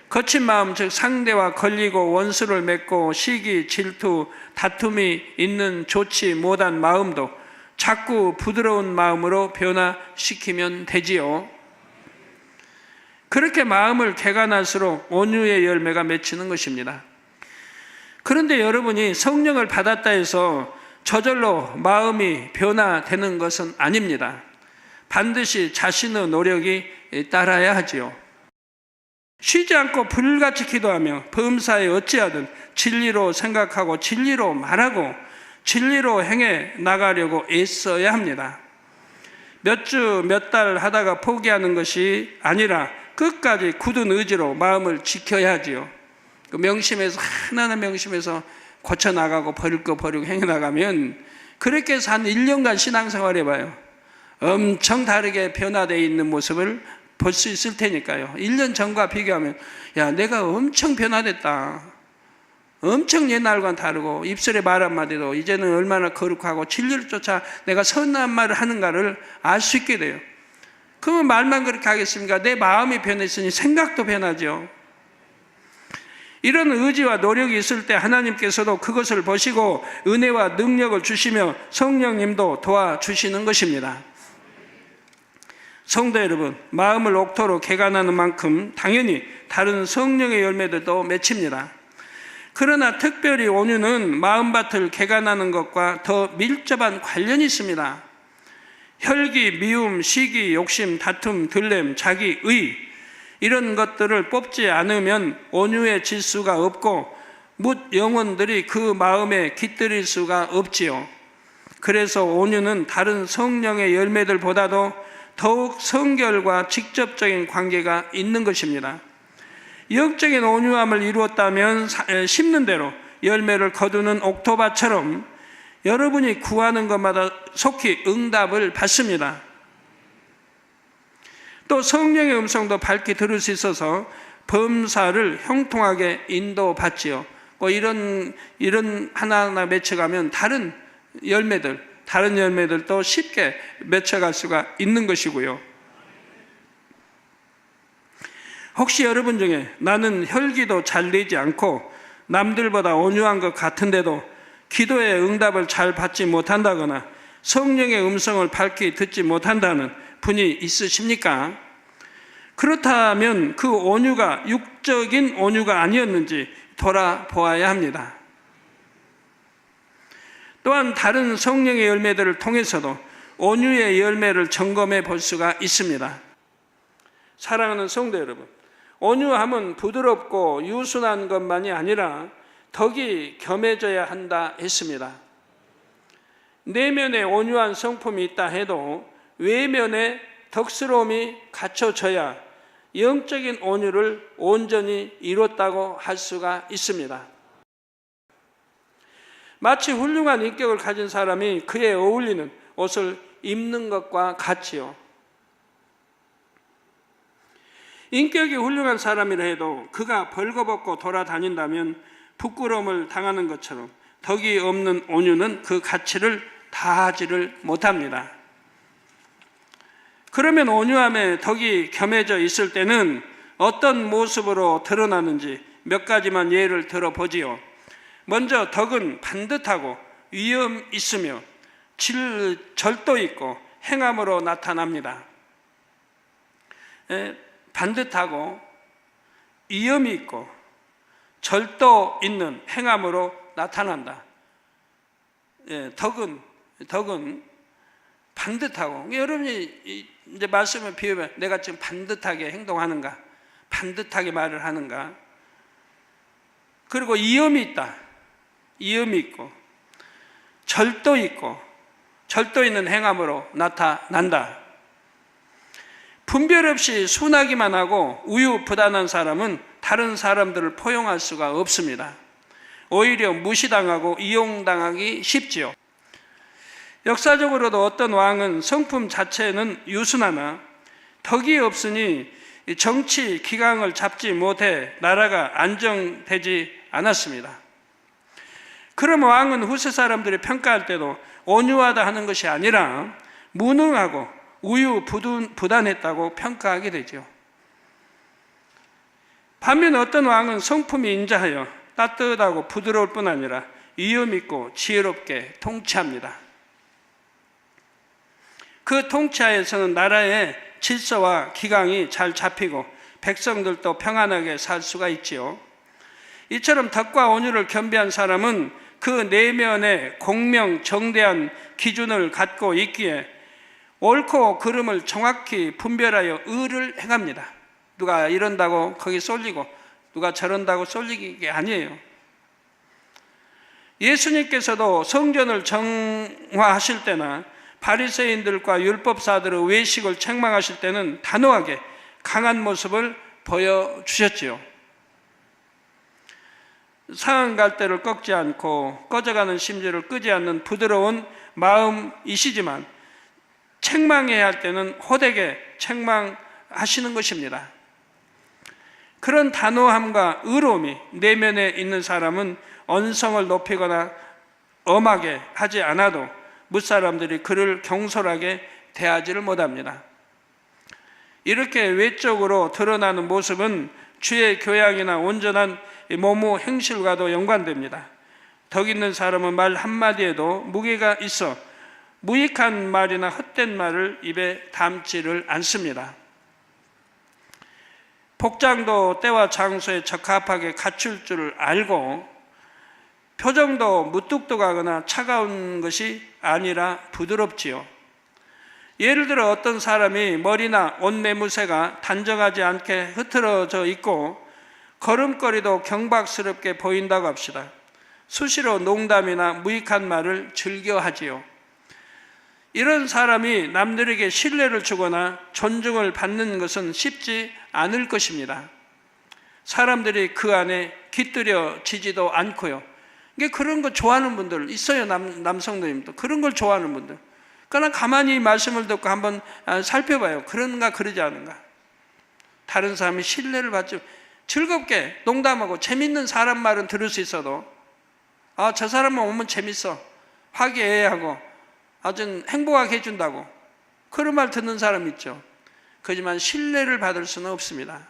S3: 거친 마음, 즉 상대와 걸리고 원수를 맺고 시기, 질투, 다툼이 있는 좋지 못한 마음도 자꾸 부드러운 마음으로 변화시키면 되지요. 그렇게 마음을 개간할수록 온유의 열매가 맺히는 것입니다. 그런데 여러분이 성령을 받았다 해서 저절로 마음이 변화되는 것은 아닙니다. 반드시 자신의 노력이 따라야 하지요. 쉬지 않고 불같이 기도하며 범사에 어찌하든 진리로 생각하고 진리로 말하고 진리로 행해 나가려고 애써야 합니다. 몇 주, 몇 달 하다가 포기하는 것이 아니라 끝까지 굳은 의지로 마음을 지켜야 하지요. 그 명심해서 하나하나 명심해서 고쳐나가고 버릴 거 버리고 행해 나가면 그렇게 해서 한 1년간 신앙생활 해봐요. 엄청 다르게 변화되어 있는 모습을 볼 수 있을 테니까요. 1년 전과 비교하면 야 내가 엄청 변화됐다. 엄청 옛날과는 다르고 입술의 말 한마디도 이제는 얼마나 거룩하고 진리를 쫓아 내가 선한 말을 하는가를 알 수 있게 돼요. 그러면 말만 그렇게 하겠습니까? 내 마음이 변했으니 생각도 변하죠. 이런 의지와 노력이 있을 때 하나님께서도 그것을 보시고 은혜와 능력을 주시며 성령님도 도와주시는 것입니다. 성도 여러분, 마음을 옥토로 개간하는 만큼 당연히 다른 성령의 열매들도 맺힙니다. 그러나 특별히 온유는 마음밭을 개간하는 것과 더 밀접한 관련이 있습니다. 혈기, 미움, 시기, 욕심, 다툼, 들램, 자기의 이런 것들을 뽑지 않으면 온유해질 수가 없고 뭇 영혼들이 그 마음에 깃들일 수가 없지요. 그래서 온유는 다른 성령의 열매들보다도 더욱 성결과 직접적인 관계가 있는 것입니다. 영적인 온유함을 이루었다면 심는 대로 열매를 거두는 옥토밭처럼 여러분이 구하는 것마다 속히 응답을 받습니다. 또 성령의 음성도 밝게 들을 수 있어서 범사를 형통하게 인도받지요. 이런 하나하나 맺혀가면 다른 열매들도 쉽게 맺혀갈 수가 있는 것이고요. 혹시 여러분 중에 나는 혈기도 잘 내지 않고 남들보다 온유한 것 같은데도 기도의 응답을 잘 받지 못한다거나 성령의 음성을 밝게 듣지 못한다는 분이 있으십니까? 그렇다면 그 온유가 육적인 온유가 아니었는지 돌아보아야 합니다. 또한 다른 성령의 열매들을 통해서도 온유의 열매를 점검해 볼 수가 있습니다. 사랑하는 성도 여러분, 온유함은 부드럽고 유순한 것만이 아니라 덕이 겸해져야 한다 했습니다. 내면에 온유한 성품이 있다 해도 외면에 덕스러움이 갖춰져야 영적인 온유를 온전히 이뤘다고 할 수가 있습니다. 마치 훌륭한 인격을 가진 사람이 그에 어울리는 옷을 입는 것과 같지요. 인격이 훌륭한 사람이라 해도 그가 벌거벗고 돌아다닌다면 부끄러움을 당하는 것처럼 덕이 없는 온유는 그 가치를 다하지를 못합니다. 그러면 온유함에 덕이 겸해져 있을 때는 어떤 모습으로 드러나는지 몇 가지만 예를 들어보지요. 먼저 덕은 반듯하고 위엄 있으며 절도 있고 행함으로 나타납니다. 반듯하고 위엄이 있고 절도 있는 행함으로 나타난다. 덕은 반듯하고, 여러분이 이제 말씀을 비우면 내가 지금 반듯하게 행동하는가, 반듯하게 말을 하는가. 그리고 위엄이 있다. 위엄이 있고 절도 있고 절도 있는 행함으로 나타난다. 분별 없이 순하기만 하고 우유부단한 사람은 다른 사람들을 포용할 수가 없습니다. 오히려 무시당하고 이용당하기 쉽지요. 역사적으로도 어떤 왕은 성품 자체는 유순하나 덕이 없으니 정치 기강을 잡지 못해 나라가 안정되지 않았습니다. 그럼 왕은 후세 사람들이 평가할 때도 온유하다 하는 것이 아니라 무능하고 우유부단했다고 평가하게 되죠. 반면 어떤 왕은 성품이 인자하여 따뜻하고 부드러울 뿐 아니라 위엄 있고 지혜롭게 통치합니다. 그 통치하에서는 나라의 질서와 기강이 잘 잡히고 백성들도 평안하게 살 수가 있지요. 이처럼 덕과 온유를 겸비한 사람은 그 내면에 공명정대한 기준을 갖고 있기에 옳고 그름을 정확히 분별하여 의를 행합니다. 누가 이런다고 거기 쏠리고 누가 저런다고 쏠리는 게 아니에요. 예수님께서도 성전을 정화하실 때나 바리새인들과 율법사들의 외식을 책망하실 때는 단호하게 강한 모습을 보여주셨지요. 상한 갈대를 꺾지 않고 꺼져가는 심지를 끄지 않는 부드러운 마음이시지만 책망해야 할 때는 호되게 책망하시는 것입니다. 그런 단호함과 의로움이 내면에 있는 사람은 언성을 높이거나 엄하게 하지 않아도 무사람들이 그를 경솔하게 대하지를 못합니다. 이렇게 외적으로 드러나는 모습은 주의 교양이나 온전한 모무 행실과도 연관됩니다. 덕 있는 사람은 말 한마디에도 무게가 있어 무익한 말이나 헛된 말을 입에 담지를 않습니다. 복장도 때와 장소에 적합하게 갖출 줄 알고 표정도 무뚝뚝하거나 차가운 것이 아니라 부드럽지요. 예를 들어 어떤 사람이 머리나 옷 매무새가 단정하지 않게 흐트러져 있고 걸음걸이도 경박스럽게 보인다고 합시다. 수시로 농담이나 무익한 말을 즐겨하지요. 이런 사람이 남들에게 신뢰를 주거나 존중을 받는 것은 쉽지 않을 것입니다. 사람들이 그 안에 깃들여지지도 않고요. 이게 그런 거 좋아하는 분들 있어요. 남성들입니다. 그런 걸 좋아하는 분들. 그러나 가만히 말씀을 듣고 한번 살펴봐요. 그런가 그러지 않은가. 다른 사람이 신뢰를 받지, 즐겁게 농담하고 재밌는 사람 말은 들을 수 있어도 저 사람만 오면 재밌어, 화기애애하고 아주 행복하게 해준다고 그런 말 듣는 사람 있죠. 그렇지만 신뢰를 받을 수는 없습니다.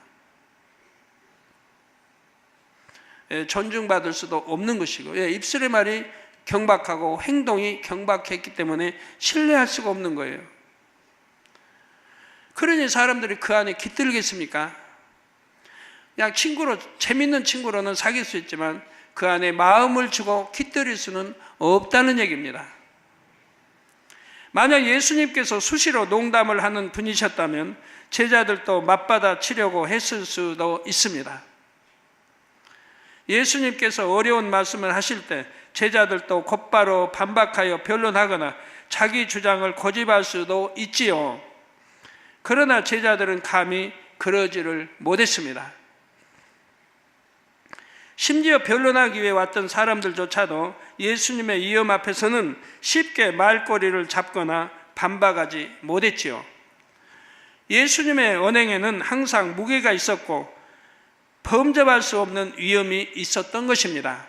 S3: 존중받을 수도 없는 것이고, 입술의 말이 경박하고 행동이 경박했기 때문에 신뢰할 수가 없는 거예요. 그러니 사람들이 그 안에 깃들겠습니까? 그냥 친구로, 재밌는 친구로는 사귈 수 있지만 그 안에 마음을 주고 깃들일 수는 없다는 얘기입니다. 만약 예수님께서 수시로 농담을 하는 분이셨다면 제자들도 맞받아 치려고 했을 수도 있습니다. 예수님께서 어려운 말씀을 하실 때 제자들도 곧바로 반박하여 변론하거나 자기 주장을 고집할 수도 있지요. 그러나 제자들은 감히 그러지를 못했습니다. 심지어 변론하기 위해 왔던 사람들조차도 예수님의 위험 앞에서는 쉽게 말꼬리를 잡거나 반박하지 못했지요. 예수님의 언행에는 항상 무게가 있었고 범접할 수 없는 위험이 있었던 것입니다.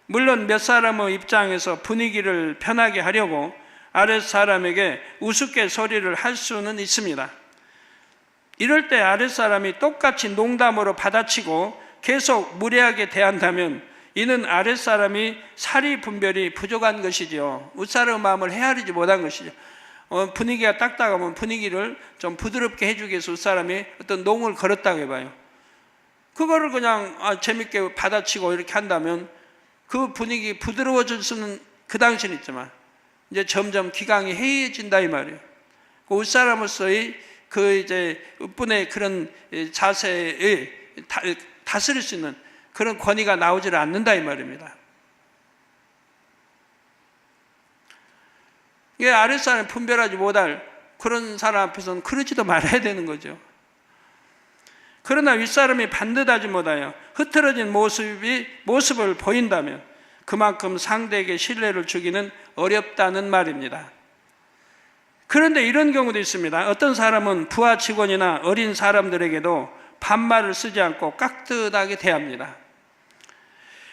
S3: 물론 몇 사람의 입장에서 분위기를 편하게 하려고 아랫 사람에게 우스갯소리를 할 수는 있습니다. 이럴 때 아랫 사람이 똑같이 농담으로 받아치고 계속 무례하게 대한다면 이는 아랫 사람이 사리 분별이 부족한 것이지요. 윗사람의 마음을 헤아리지 못한 것이죠. 분위기가 딱딱하면 분위기를 좀 부드럽게 해주기 위해서 윗사람이 어떤 농을 걸었다고 해봐요. 그거를 그냥 재밌게 받아치고 이렇게 한다면 그 분위기 부드러워질 수는 그 당시는 있지만 이제 점점 기강이 해이해진다 이 말이에요. 그 윗사람으로서의 그 이제 윗분의 그런 자세에 다스릴 수 있는 그런 권위가 나오질 않는다 이 말입니다. 이게 아랫사람이 분별하지 못할 그런 사람 앞에서는 그러지도 말아야 되는 거죠. 그러나 윗사람이 반듯하지 못하여 흐트러진 모습을 보인다면 그만큼 상대에게 신뢰를 주기는 어렵다는 말입니다. 그런데 이런 경우도 있습니다. 어떤 사람은 부하 직원이나 어린 사람들에게도 반말을 쓰지 않고 깍듯하게 대합니다.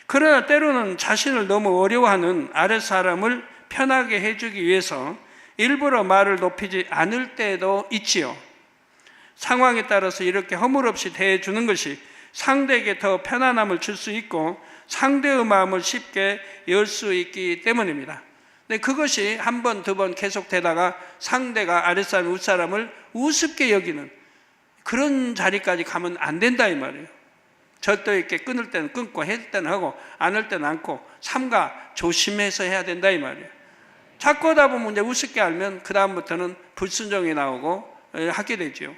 S3: 그러나 때로는 자신을 너무 어려워하는 아랫사람을 편하게 해주기 위해서 일부러 말을 높이지 않을 때도 있지요. 상황에 따라서 이렇게 허물없이 대해주는 것이 상대에게 더 편안함을 줄 수 있고 상대의 마음을 쉽게 열 수 있기 때문입니다. 근데 그것이 한 번, 두 번 계속되다가 상대가 아랫사람, 윗사람을 우습게 여기는 그런 자리까지 가면 안 된다 이 말이에요. 절도 있게 끊을 때는 끊고 해줄 때는 하고 안 할 때는 않고 삼가 조심해서 해야 된다 이 말이에요. 자꾸 하다 보면 이제 우습게 알면 그 다음부터는 불순종이 나오고 하게 되죠.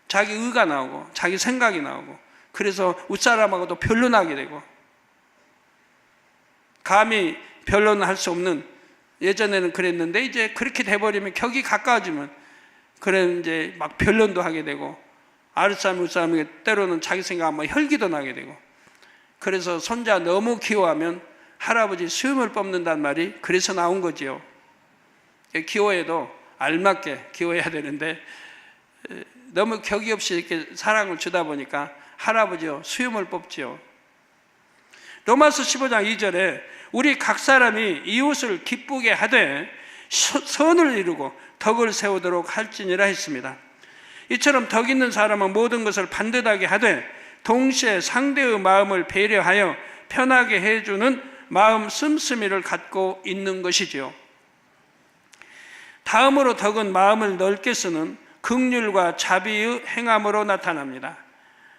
S3: 자기 의가 나오고 자기 생각이 나오고 그래서 윗사람하고도 변론하게 되고 감히 변론할 수 없는 예전에는 그랬는데 이제 그렇게 돼버리면 격이 가까워지면 그래 이제 막 변론도 하게 되고 아랫사람 윗사람에게 때로는 자기 생각하면 혈기도 나게 되고 그래서 손자 너무 기호하면 할아버지 수염을 뽑는단 말이 그래서 나온 거지요. 기호에도 알맞게 기호해야 되는데 너무 격이 없이 이렇게 사랑을 주다 보니까 할아버지요 수염을 뽑지요. 로마서 15장 2절에 우리 각 사람이 이웃을 기쁘게 하되 선을 이루고 덕을 세우도록 할지니라 했습니다. 이처럼 덕 있는 사람은 모든 것을 반듯하게 하되 동시에 상대의 마음을 배려하여 편하게 해주는 마음 씀씀이를 갖고 있는 것이지요. 다음으로 덕은 마음을 넓게 쓰는 긍휼과 자비의 행함으로 나타납니다.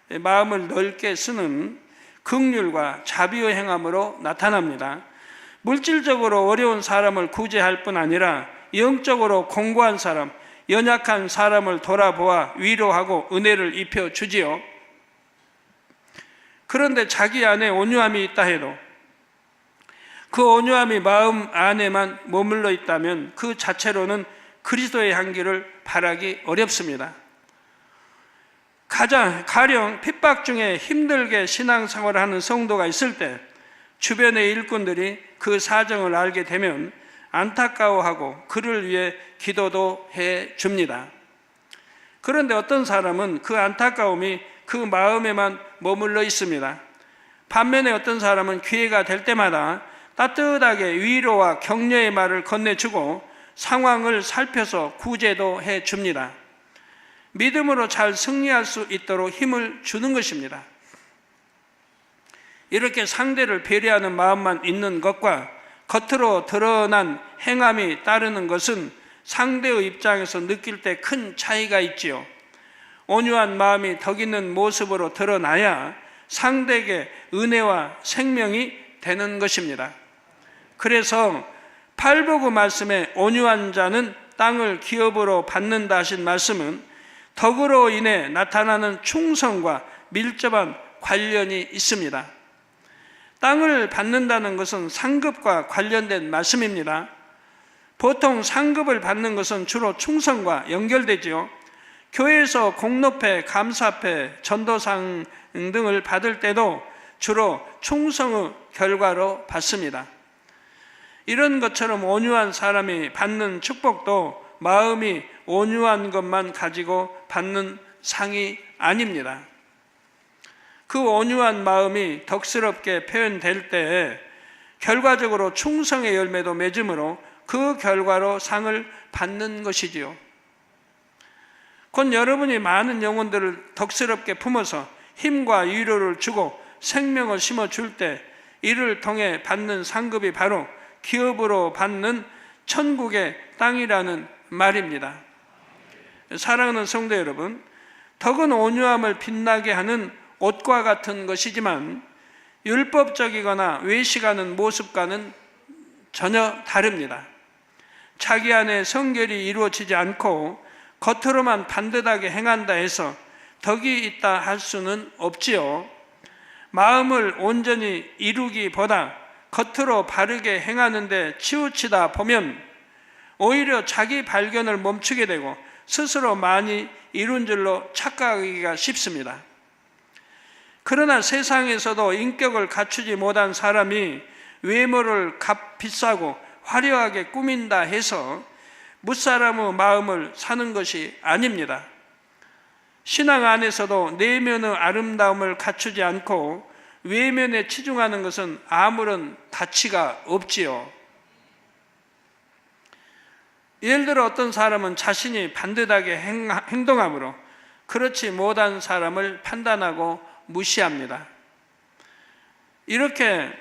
S3: 마음을 넓게 쓰는 긍휼과 자비의 행함으로 나타납니다. 물질적으로 어려운 사람을 구제할 뿐 아니라 영적으로 공고한 사람, 연약한 사람을 돌아보아 위로하고 은혜를 입혀주지요. 그런데 자기 안에 온유함이 있다 해도 그 온유함이 마음 안에만 머물러 있다면 그 자체로는 그리스도의 향기를 발하기 어렵습니다. 가령 핍박 중에 힘들게 신앙생활을 하는 성도가 있을 때 주변의 일꾼들이 그 사정을 알게 되면 안타까워하고 그를 위해 기도도 해줍니다. 그런데 어떤 사람은 그 안타까움이 그 마음에만 머물러 있습니다. 반면에 어떤 사람은 기회가 될 때마다 따뜻하게 위로와 격려의 말을 건네주고 상황을 살펴서 구제도 해줍니다. 믿음으로 잘 승리할 수 있도록 힘을 주는 것입니다. 이렇게 상대를 배려하는 마음만 있는 것과 겉으로 드러난 행함이 따르는 것은 상대의 입장에서 느낄 때 큰 차이가 있지요. 온유한 마음이 덕 있는 모습으로 드러나야 상대에게 은혜와 생명이 되는 것입니다. 그래서 팔복의 말씀에 온유한 자는 땅을 기업으로 받는다 하신 말씀은 덕으로 인해 나타나는 충성과 밀접한 관련이 있습니다. 땅을 받는다는 것은 상급과 관련된 말씀입니다. 보통 상급을 받는 것은 주로 충성과 연결되지요. 교회에서 공로패, 감사패, 전도상 등을 받을 때도 주로 충성의 결과로 받습니다. 이런 것처럼 온유한 사람이 받는 축복도 마음이 온유한 것만 가지고 받는 상이 아닙니다. 그 온유한 마음이 덕스럽게 표현될 때 결과적으로 충성의 열매도 맺음으로 그 결과로 상을 받는 것이지요. 곧 여러분이 많은 영혼들을 덕스럽게 품어서 힘과 위로를 주고 생명을 심어줄 때 이를 통해 받는 상급이 바로 기업으로 받는 천국의 땅이라는 말입니다. 사랑하는 성도 여러분, 덕은 온유함을 빛나게 하는 옷과 같은 것이지만 율법적이거나 외식하는 모습과는 전혀 다릅니다. 자기 안에 성결이 이루어지지 않고 겉으로만 반듯하게 행한다 해서 덕이 있다 할 수는 없지요. 마음을 온전히 이루기보다 겉으로 바르게 행하는데 치우치다 보면 오히려 자기 발견을 멈추게 되고 스스로 많이 이룬 줄로 착각하기가 쉽습니다. 그러나 세상에서도 인격을 갖추지 못한 사람이 외모를 값비싸고 화려하게 꾸민다 해서 무사람의 마음을 사는 것이 아닙니다. 신앙 안에서도 내면의 아름다움을 갖추지 않고 외면에 치중하는 것은 아무런 가치가 없지요. 예를 들어 어떤 사람은 자신이 반듯하게 행동함으로 그렇지 못한 사람을 판단하고 무시합니다. 이렇게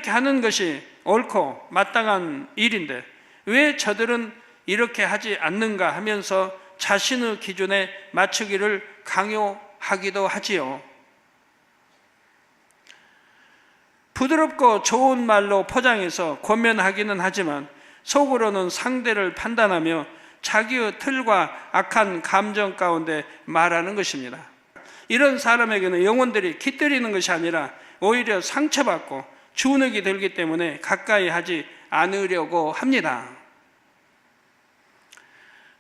S3: 하는 것이 옳고 마땅한 일인데 왜 저들은 이렇게 하지 않는가 하면서 자신의 기준에 맞추기를 강요하기도 하지요. 부드럽고 좋은 말로 포장해서 권면하기는 하지만 속으로는 상대를 판단하며 자기의 틀과 악한 감정 가운데 말하는 것입니다. 이런 사람에게는 영혼들이 깃들이는 것이 아니라 오히려 상처받고 주눅이 들기 때문에 가까이 하지 않으려고 합니다.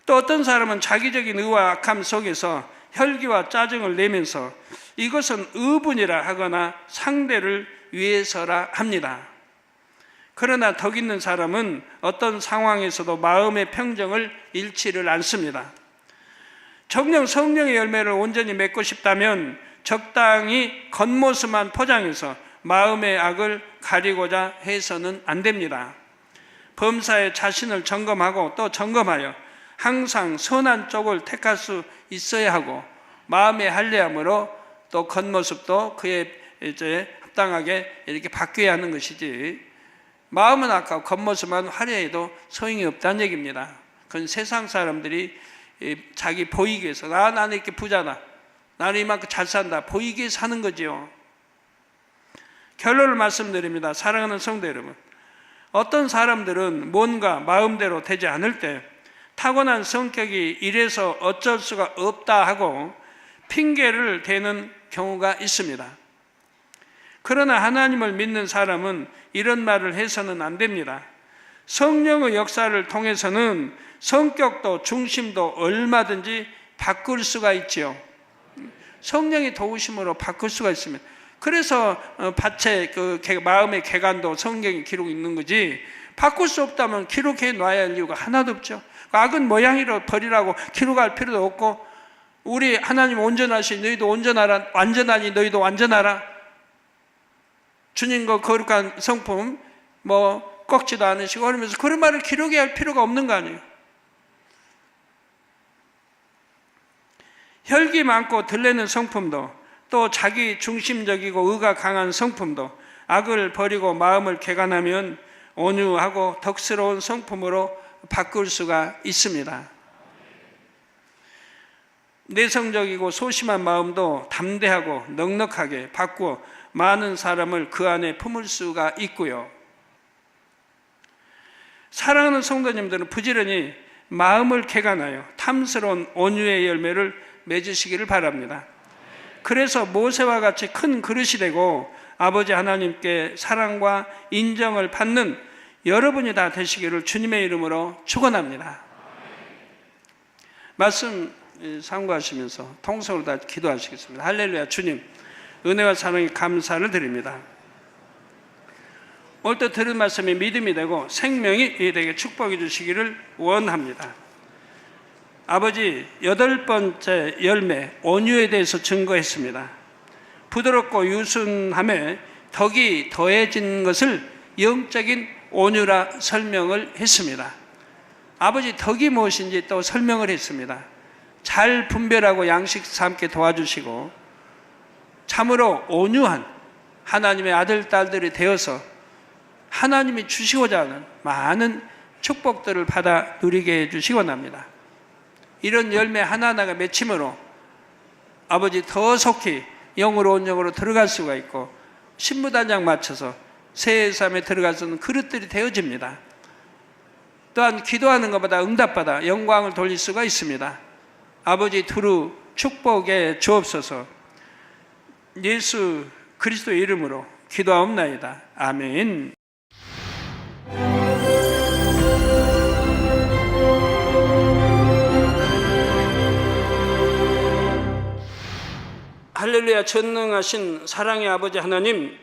S3: 또 어떤 사람은 자기적인 의와 악함 속에서 혈기와 짜증을 내면서 이것은 의분이라 하거나 상대를 위해서라 합니다. 그러나 덕 있는 사람은 어떤 상황에서도 마음의 평정을 잃지를 않습니다. 정녕 성령의 열매를 온전히 맺고 싶다면 적당히 겉모습만 포장해서 마음의 악을 가리고자 해서는 안 됩니다. 범사에 자신을 점검하고 또 점검하여 항상 선한 쪽을 택할 수 있어야 하고 마음의 할례함으로 또 겉모습도 그에 이제 합당하게 이렇게 바뀌어야 하는 것이지 마음은 악하고 겉모습만 화려해도 소용이 없다는 얘기입니다. 그건 세상 사람들이 자기 보이기 위해서 나는 이렇게 부자다, 나는 이만큼 잘 산다 보이기 위해서 하는 거죠. 결론을 말씀드립니다. 사랑하는 성도 여러분, 어떤 사람들은 뭔가 마음대로 되지 않을 때 타고난 성격이 이래서 어쩔 수가 없다 하고 핑계를 대는 경우가 있습니다. 그러나 하나님을 믿는 사람은 이런 말을 해서는 안 됩니다. 성령의 역사를 통해서는 성격도 중심도 얼마든지 바꿀 수가 있지요. 성령의 도우심으로 바꿀 수가 있습니다. 그래서 밭에 마음의 개간도 성경에 기록이 있는 거지, 바꿀 수 없다면 기록해 놔야 할 이유가 하나도 없죠. 악은 모양이로 버리라고 기록할 필요도 없고, 우리 하나님 온전하시 너희도 온전하라, 완전하니 너희도 완전하라, 주님과 거룩한 성품 꺾지도 않으시고 그러면서 그런 말을 기록해야 할 필요가 없는 거 아니에요. 혈기 많고 들레는 성품도 또 자기 중심적이고 의가 강한 성품도 악을 버리고 마음을 개간하면 온유하고 덕스러운 성품으로 바꿀 수가 있습니다. 내성적이고 소심한 마음도 담대하고 넉넉하게 바꾸어 많은 사람을 그 안에 품을 수가 있고요. 사랑하는 성도님들은 부지런히 마음을 개간하여 탐스러운 온유의 열매를 맺으시기를 바랍니다. 그래서 모세와 같이 큰 그릇이 되고 아버지 하나님께 사랑과 인정을 받는 여러분이 다 되시기를 주님의 이름으로 축원합니다. 말씀 참고하시면서 통성으로 다 기도하시겠습니다. 할렐루야. 주님, 은혜와 사랑에 감사를 드립니다. 오늘 또 들은 말씀이 믿음이 되고 생명이 되게 축복해 주시기를 원합니다. 아버지, 8번째 열매 온유에 대해서 증거했습니다. 부드럽고 유순함에 덕이 더해진 것을 영적인 온유라 설명을 했습니다. 아버지, 덕이 무엇인지 또 설명을 했습니다. 잘 분별하고 양식 삼게 도와주시고 참으로 온유한 하나님의 아들, 딸들이 되어서 하나님이 주시고자 하는 많은 축복들을 받아 누리게 해주시기 원합니다. 이런 열매 하나하나가 맺힘으로 아버지 더 속히 영으로 온 영으로 들어갈 수가 있고 신부단장 맞춰서 새해 삶에 들어갈 수 있는 그릇들이 되어집니다. 또한 기도하는 것보다 응답받아 영광을 돌릴 수가 있습니다. 아버지 두루 축복에 주옵소서. 예수 그리스도의 이름으로 기도하옵나이다. 아멘. 할렐루야. 전능하신 사랑의 아버지 하나님,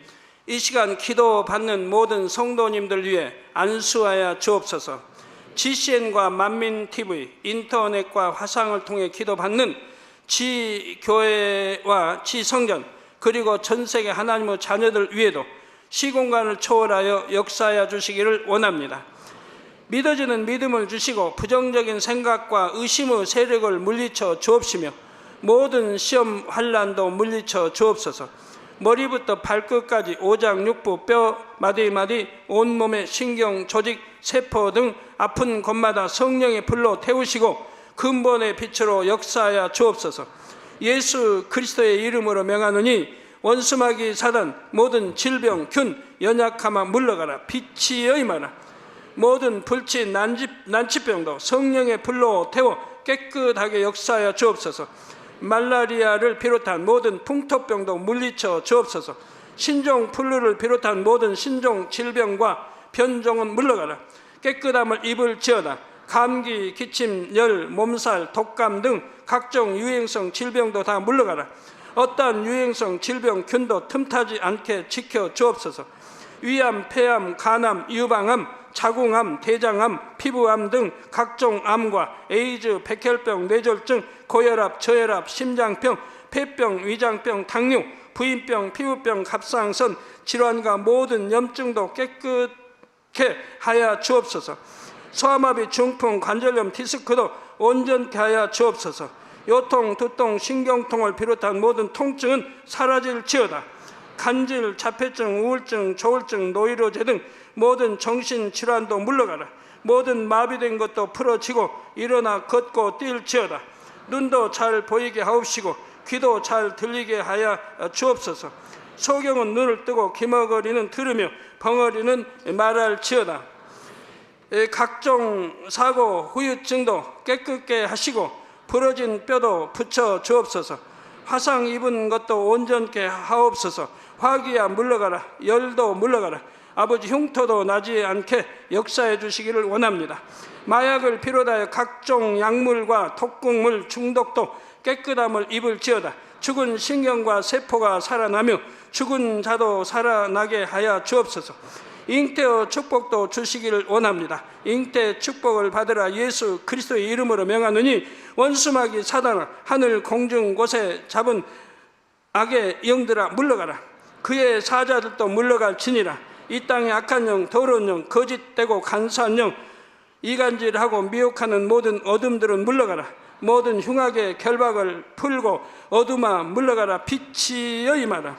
S3: 이 시간 기도받는 모든 성도님들 위해 안수하여 주옵소서. GCN과 만민TV, 인터넷과 화상을 통해 기도받는 지교회와 지성전, 그리고 전세계 하나님의 자녀들 위에도 시공간을 초월하여 역사하여 주시기를 원합니다. 믿어지는 믿음을 주시고 부정적인 생각과 의심의 세력을 물리쳐 주옵시며 모든 시험 환난도 물리쳐 주옵소서. 머리부터 발끝까지 오장육부 뼈 마디마디 온몸의 신경 조직 세포 등 아픈 곳마다 성령의 불로 태우시고 근본의 빛으로 역사하여 주옵소서. 예수 그리스도의 이름으로 명하노니 원수마귀 사단 모든 질병 균 연약함아 물러가라. 빛이 임하라. 모든 불치 난치병도 성령의 불로 태워 깨끗하게 역사하여 주옵소서. 말라리아를 비롯한 모든 풍토병도 물리쳐 주옵소서. 신종 플루를 비롯한 모든 신종 질병과 변종은 물러가라. 깨끗함을 입을지어다. 감기, 기침, 열, 몸살, 독감 등 각종 유행성 질병도 다 물러가라. 어떠한 유행성 질병 균도 틈타지 않게 지켜 주옵소서. 위암, 폐암, 간암, 유방암, 자궁암, 대장암, 피부암 등 각종 암과 에이즈, 백혈병, 뇌졸중, 고혈압, 저혈압, 심장병, 폐병, 위장병, 당뇨, 부인병, 피부병, 갑상선 질환과 모든 염증도 깨끗게 하여 주옵소서. 소아마비, 중풍, 관절염, 디스크도 온전케 하여 주옵소서. 요통, 두통, 신경통을 비롯한 모든 통증은 사라질지어다. 간질, 자폐증, 우울증, 조울증, 노이로제 등 모든 정신질환도 물러가라. 모든 마비된 것도 풀어지고 일어나 걷고 뛸지어다. 눈도 잘 보이게 하옵시고 귀도 잘 들리게 하여 주옵소서. 소경은 눈을 뜨고 기머거리는 들으며 벙어리는 말할지어다. 각종 사고, 후유증도 깨끗게 하시고 부러진 뼈도 붙여 주옵소서. 화상 입은 것도 온전케 하옵소서. 화기야 물러가라. 열도 물러가라. 아버지 흉터도 나지 않게 역사해 주시기를 원합니다. 마약을 비롯하여 각종 약물과 독극물 중독도 깨끗함을 입을지어다. 죽은 신경과 세포가 살아나며 죽은 자도 살아나게 하여 주옵소서. 잉태의 축복도 주시기를 원합니다. 잉태 축복을 받으라. 예수 그리스도의 이름으로 명하노니 원수마귀 사단아 하늘 공중 곳에 잡은 악의 영들아 물러가라. 그의 사자들도 물러갈지니라. 이 땅의 악한 영, 더러운 영, 거짓되고 간사한 영, 이간질하고 미혹하는 모든 어둠들은 물러가라. 모든 흉악의 결박을 풀고 어둠아 물러가라. 빛이 임하라.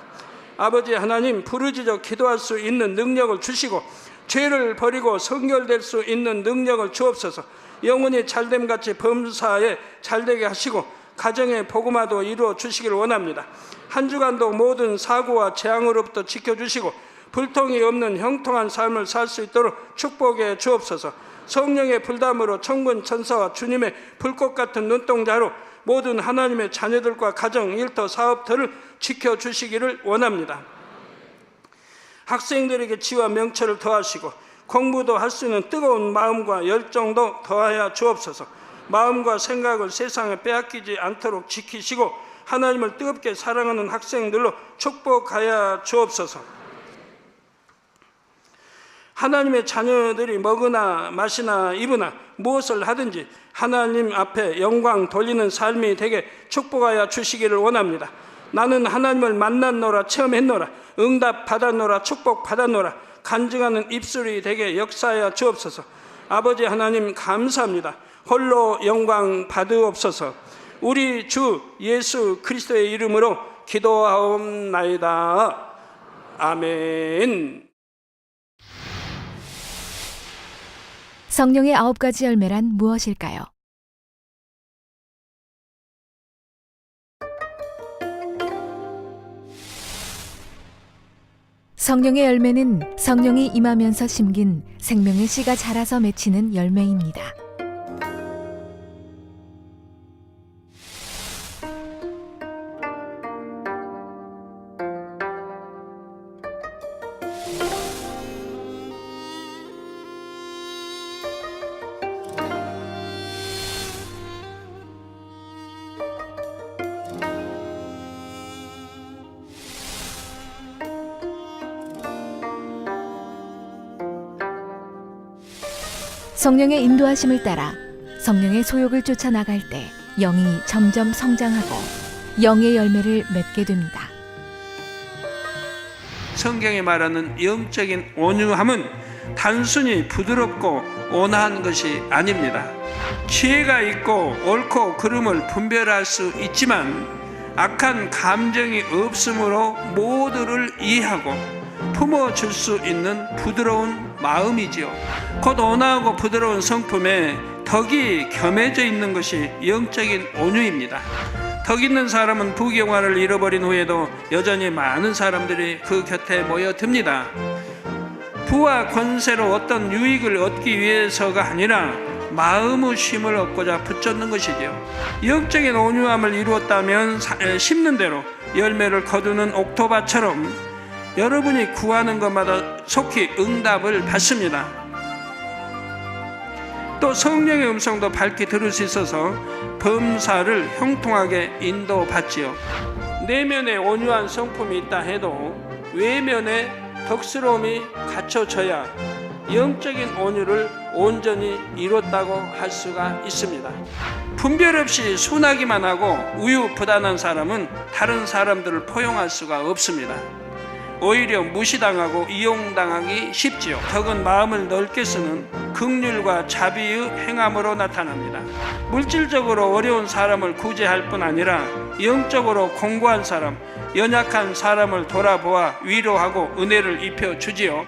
S3: 아버지 하나님, 부르짖어 기도할 수 있는 능력을 주시고 죄를 버리고 성결될 수 있는 능력을 주옵소서. 영혼이 잘됨같이 범사에 잘되게 하시고 가정의 복음화도 이루어 주시길 원합니다. 한 주간도 모든 사고와 재앙으로부터 지켜주시고 불통이 없는 형통한 삶을 살 수 있도록 축복해 주옵소서. 성령의 불담으로 천군 천사와 주님의 불꽃 같은 눈동자로 모든 하나님의 자녀들과 가정, 일터, 사업들을 지켜주시기를 원합니다. 학생들에게 지와 명철을 더하시고 공부도 할 수 있는 뜨거운 마음과 열정도 더하여 주옵소서. 마음과 생각을 세상에 빼앗기지 않도록 지키시고 하나님을 뜨겁게 사랑하는 학생들로 축복하여 주옵소서. 하나님의 자녀들이 먹으나 마시나 입으나 무엇을 하든지 하나님 앞에 영광 돌리는 삶이 되게 축복하여 주시기를 원합니다. 나는 하나님을 만났노라, 체험했노라, 응답 받았노라, 축복 받았노라, 간증하는 입술이 되게 역사하여 주옵소서. 아버지 하나님 감사합니다. 홀로 영광 받으옵소서. 우리 주 예수 그리스도의 이름으로 기도하옵나이다. 아멘.
S1: 성령의 9가지 열매란 무엇일까요? 성령의 열매는 성령이 임하면서 심긴 생명의 씨가 자라서 맺히는 열매입니다. 성령의 인도하심을 따라 성령의 소욕을 쫓아 나갈 때 영이 점점 성장하고 영의 열매를 맺게 됩니다.
S3: 성경이 말하는 영적인 온유함은 단순히 부드럽고 온화한 것이 아닙니다. 지혜가 있고 옳고 그름을 분별할 수 있지만 악한 감정이 없으므로 모두를 이해하고 품어줄 수 있는 부드러운 마음이지요. 곧 온화하고 부드러운 성품에 덕이 겸해져 있는 것이 영적인 온유입니다. 덕 있는 사람은 부귀영화를 잃어버린 후에도 여전히 많은 사람들이 그 곁에 모여듭니다. 부와 권세로 어떤 유익을 얻기 위해서가 아니라 마음의 쉼을 얻고자 붙잡는 것이지요. 영적인 온유함을 이루었다면 심는 대로 열매를 거두는 옥토바처럼 여러분이 구하는 것마다 속히 응답을 받습니다. 또 성령의 음성도 밝게 들을 수 있어서 범사를 형통하게 인도받지요. 내면에 온유한 성품이 있다 해도 외면에 덕스러움이 갖춰져야 영적인 온유를 온전히 이뤘다고 할 수가 있습니다. 분별 없이 순하기만 하고 우유부단한 사람은 다른 사람들을 포용할 수가 없습니다. 오히려 무시당하고 이용당하기 쉽지요. 덕은 마음을 넓게 쓰는 긍휼과 자비의 행함으로 나타납니다. 물질적으로 어려운 사람을 구제할 뿐 아니라 영적으로 공고한 사람, 연약한 사람을 돌아보아 위로하고 은혜를 입혀주지요.